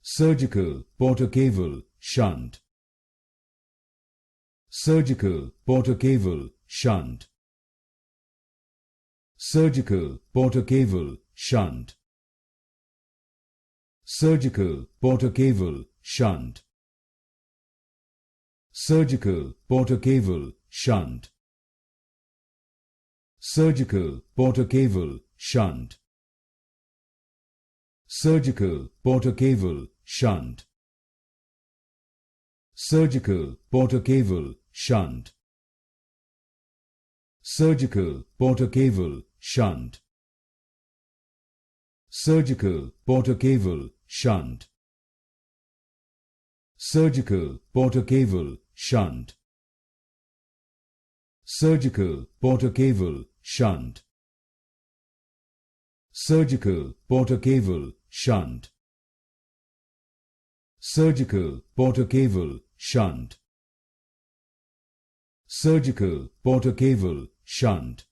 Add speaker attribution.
Speaker 1: Surgical Portacaval Shunt. Surgical Portacaval Shunt. Surgical Portacaval Shunt. Surgical Portacaval Shunt. Surgical Portacaval Shunt. Surgical Portacaval Shunt. Surgical Portacaval Shunt. Surgical Portacaval Shunt. Surgical Portacaval Shunt. Surgical Portacaval Shunt. Surgical Portacaval Shunt. Surgical Portacaval Shunt. Surgical Portacaval Shunt. Surgical Portacaval Shunt. Surgical Portacaval Shunt.